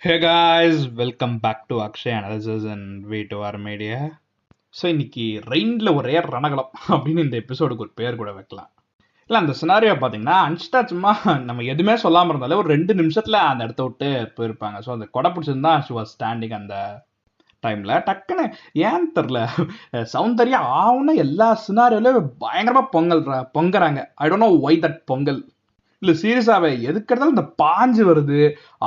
Hey guys, welcome back to Akshay Analysis and V2R Media. So இன்னைக்கு ரெயின்ல ஒரே ரணகலம் அப்படின்னு இந்த எபிசோடுக்கு ஒரு பேர் கூட வைக்கலாம். இல்லை அந்த சினாரியோ பார்த்தீங்கன்னா அன்ஸ்டா சும்மா நம்ம எதுவுமே சொல்லாமல் இருந்தாலே ஒரு 2 நிமிஷத்தில் அந்த இடத்த விட்டு போயிருப்பாங்க. ஸோ அந்த கொடை பிடிச்சிருந்தா ஷி வாஸ் ஸ்டாண்டிங் அந்த டைமில் டக்குன்னு ஏன்னு தெரில சௌந்தர்யா ஆகுன்னா எல்லா சினாரியோலையும் பயங்கரமாக பொங்குறாங்க. I don't know why that pongal. இல்லை சீரியஸாகவே எதுக்கு எடுத்தாலும் இந்த பாஞ்சு வருது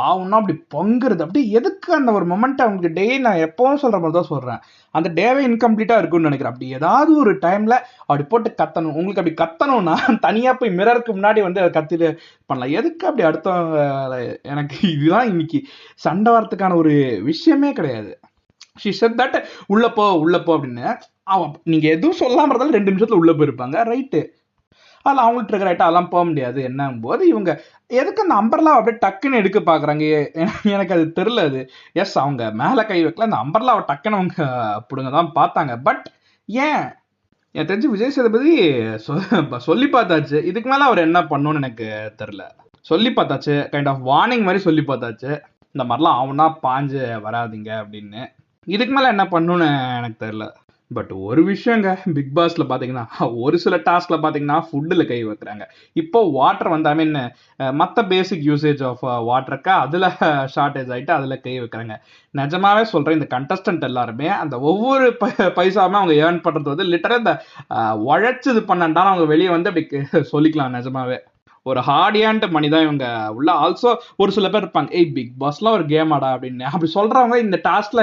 ஆகுன்னா அப்படி பொங்குறது அப்படி எதுக்கு அந்த ஒரு மொமெண்ட் அவங்களுக்கு டே நான் எப்பவும் சொல்கிற மாதிரி தான் சொல்கிறேன். அந்த டேவே இன்கம்ப்ளீட்டாக இருக்குன்னு நினைக்கிறேன். அப்படி ஏதாவது ஒரு டைமில் அப்படி போட்டு கத்தணும். உங்களுக்கு அப்படி கத்தணும்னா தனியாக போய் மிரருக்கு முன்னாடி வந்து அதை கத்திட்டு பண்ணலாம். எதுக்கு அப்படி அடுத்தவங்க எனக்கு இதுதான் இன்னைக்கு சண்டை வரத்துக்கான ஒரு விஷயமே கிடையாது. ஷி செட் தட் உள்ள போ அப்படின்னு நீங்கள் எதுவும் சொல்லாமல் இருந்தாலும் 2 நிமிஷத்தில் உள்ளே போயிருப்பாங்க. ரைட்டு, அதில் அவங்களுக்கு ட்ரிகர் ஆகிட்டா அதெல்லாம் போக முடியாது. என்னங்கும் போது இவங்க எதுக்கு அந்த அம்பர்லா அப்படியே டக்குன்னு எடுக்க பார்க்குறாங்க எனக்கு அது தெரில. அது எஸ் அவங்க மேலே கை வைக்கல, அந்த அம்பர்லாவை டக்குன்னு அவங்க பிடுங்க தான் பார்த்தாங்க. பட் ஏன் எனக்கு தெரிஞ்சு விஜய் சேதுபதி சொல்லி பார்த்தாச்சு. இதுக்கு மேலே அவர் என்ன பண்ணணும்னு எனக்கு தெரில. சொல்லி பார்த்தாச்சு, கைண்ட் ஆஃப் வார்னிங் மாதிரி சொல்லி பார்த்தாச்சு, இந்த மாதிரிலாம் அவனா பாஞ்சு வராதிங்க அப்படின்னு. இதுக்கு மேலே என்ன பண்ணணும்னு எனக்கு தெரில. பட் ஒரு விஷயங்க, பிக் பாஸ்ல பார்த்தீங்கன்னா ஒரு சில டாஸ்க்ல பார்த்தீங்கன்னா ஃபுட்டில் கை வைக்கிறாங்க. இப்போ வாட்டர் வந்து ஐ மீன் மற்ற பேசிக் யூசேஜ் ஆஃப் வாட்டருக்கு அதில் ஷார்ட்டேஜ் ஆகிட்டு அதில் கை வைக்கிறாங்க. நிஜமாவே சொல்கிறேன், இந்த கண்டஸ்டன்ட் எல்லாருமே அந்த ஒவ்வொரு பைசாவுமே அவங்க ஏர்ன் பண்ணுறது வந்து லிட்டராக இந்த உழைச்சி இது பண்ணாண்டாலும் அவங்க வெளியே வந்து அப்படி சொல்லிக்கலாம். நிஜமாவே ஒரு ஹார்டியான்ட் மணி தான் இவங்க உள்ள. ஆல்சோ ஒரு சில பேர் இருப்பாங்க, ஏய் பிக் பாஸ்லாம் ஒரு கேம் ஆடா அப்படின்னு. அப்படி சொல்றவங்க இந்த டாஸ்க்ல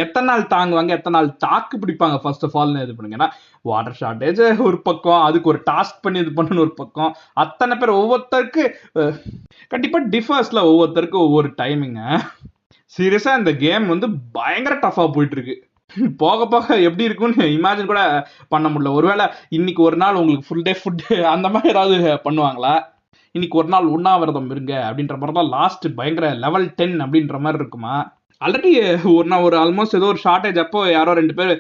எத்தனை நாள் தாங்குவாங்க, எத்தனை நாள் தாக்கு பிடிப்பாங்க ஃபர்ஸ்ட் ஆஃப் ஆல்னு இது பண்ணுங்க. ஏன்னா வாட்டர் ஷார்டேஜ் ஒரு பக்கம், அதுக்கு ஒரு டாஸ்க் பண்ணி இது பண்ணணும் ஒரு பக்கம். அத்தனை பேர் ஒவ்வொருத்தருக்கு கண்டிப்பா டிஃபர்ஸ்ல, ஒவ்வொருத்தருக்கு ஒவ்வொரு டைமிங்க. சீரியஸா இந்த கேம் வந்து பயங்கர டஃபா போயிட்டு இருக்கு. போக போக எப்படி இருக்கும்னு இமேஜின் கூட பண்ண முடியல. ஒருவேளை இன்னைக்கு ஒரு நாள் உங்களுக்கு ஃபுல் டே ஃபுட்டு அந்த மாதிரி ஏதாவது பண்ணுவாங்களா? இன்னைக்கு ஒரு நாள் உண்ணாவிரதம் இருங்க அப்படின்ற மாதிரி தான் லாஸ்ட் பயங்கர லெவல் 10 அப்படின்ற மாதிரி இருக்குமா? ஆல்ரெடி ஒரு ஆல்மோஸ்ட் ஏதோ ஒரு ஷார்ட்டேஜ் அப்போ யாரோ 2 பேர்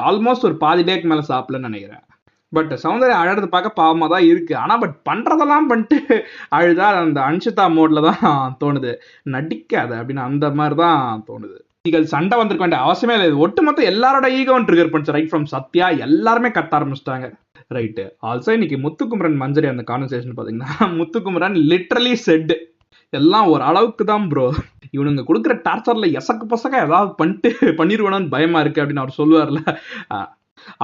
ஆல்மோஸ்ட் ஒரு பாதி டேக்கு மேலே சாப்பிடலன்னு நினைக்கிறேன். பட் சௌந்தர்யா அழறது பார்க்க பாவமாக தான் இருக்கு. ஆனால் பட் பண்ணுறதெல்லாம் பண்ணிட்டு அழுதா அந்த அன்ஷிதா மோட்ல தான் தோணுது. நடிக்காது அப்படின்னு அந்த மாதிரி தான் தோணுது. சண்டை வந்திருக்க வேண்டிய அவசியமே இல்லை. ஒட்டுமொத்த எல்லாரோட ஈகோவும் ட்ரிகர் பண்ணிச்சு. ரைட் ஃப்ரம் சத்யா எல்லாருமே கத்த ஆரம்பிச்சிட்டாங்க. ரைட்டு. ஆல்சோ இன்னைக்கு முத்துக்குமரன் மஞ்சரி அந்த கான்வர்சேஷன் பார்த்தீங்கன்னா முத்துக்குமரன் லிட்ரலி செட் எல்லாம் ஒரு அளவுக்கு தான் ப்ரோ, இவனுங்க கொடுக்குற டார்ச்சர்ல எசக்கு பசக்க ஏதாவது பண்ணிடுவானு பயமா இருக்கு அப்படின்னு அவர் சொல்லுவார்ல,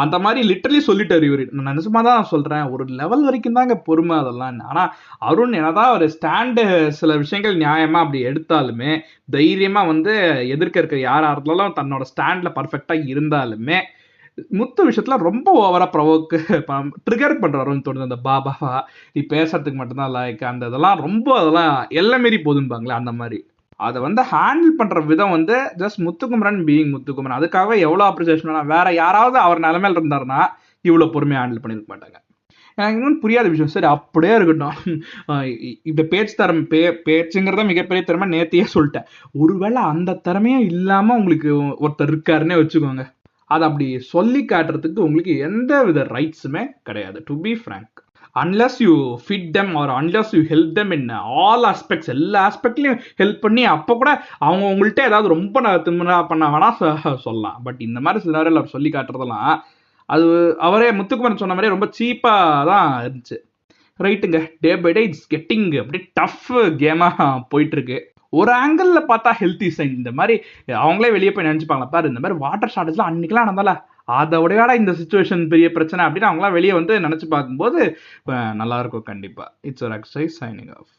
அந்த மாதிரி லிட்டரலி சொல்லிட்டாரு இவரு. நான் நிஜமா தான் சொல்றேன், ஒரு லெவல் வரைக்கும் தாங்க பொறுமை அதெல்லாம். ஆனா அருண் என்னதான் ஒரு ஸ்டாண்டு சில விஷயங்கள் நியாயமா அப்படி எடுத்தாலுமே தைரியமா வந்து எதிர்க்க இருக்க யாரா இருந்தாலும் தன்னோட ஸ்டாண்ட்ல பர்ஃபெக்டா இருந்தாலுமே முத்து விஷயத்துல ரொம்ப ஓவரா ப்ரொவோக்கு ட்ரிகர் பண்றாருன்னு தோணுது. அந்த பாபாவா நீ பேசுறதுக்கு மட்டும்தான் லைக் அந்த இதெல்லாம் ரொம்ப அதெல்லாம் எல்லாம் மீறி போதும்பாங்களே அந்த மாதிரி அதை வந்து ஹேண்டில் பண்ற விதம் வந்து ஜஸ்ட் முத்துக்குமரன் பீயிங் முத்துக்குமரன். அதுக்காக எவ்வளோ அப்ரிசியேஷன், வேற யாராவது அவர் நிலைமையில இருந்தாருன்னா இவ்வளோ பொறுமையாக ஹேண்டில் பண்ணிருக்க மாட்டாங்க. எனக்கு இன்னும் புரியாத விஷயம். சரி அப்படியே இருக்கட்டும், இந்த பேச்சுங்கிறத மிகப்பெரிய திறமை நேத்தியே சொல்லிட்டேன். ஒருவேளை அந்த திறமையும் இல்லாம உங்களுக்கு ஒருத்தர் இருக்காருன்னே வச்சுக்கோங்க, அதை அப்படி சொல்லி காட்டுறதுக்கு உங்களுக்கு எந்த வித ரைட்ஸுமே கிடையாது. To be frank, unless you feed them or unless you help them in all aspects, எல்லா ஆஸ்பெக்ட்லையும் ஹெல்ப் பண்ணி அப்போ கூட அவங்க உங்கள்கிட்ட ஏதாவது ரொம்ப திமிரா பண்ண வேணா சொல்லலாம். பட் இந்த மாதிரி சினாரியோல அவர் சொல்லி காட்டுறதெல்லாம் அது அவரே முத்துக்குமரன் சொன்ன மாதிரி ரொம்ப சீப்பாக தான் இருந்துச்சு. ரைட்டுங்க, day by day it's getting அப்படி டஃப் கேமாக போயிட்டு இருக்கு. ஒரு ஆங்கிளில் பார்த்தா ஹெல்த்தி சைன். இந்த மாதிரி அவங்களே வெளியே போய் நினச்சிப்பாங்களா, பாரு இந்த மாதிரி வாட்டர் ஷார்டேஜ்லாம் அன்னைக்கெல்லாம் நடந்தால அதை விடையாட இந்த சுச்சுவேஷன் பெரிய பிரச்சனை அப்படின்னு அவங்களாம் வெளியே வந்து நினச்சி பார்க்கும்போது நல்லா இருக்கும் கண்டிப்பாக. இட்ஸ் ஒரு எக்ஸசைஸ் சைனிங் ஆஃப்.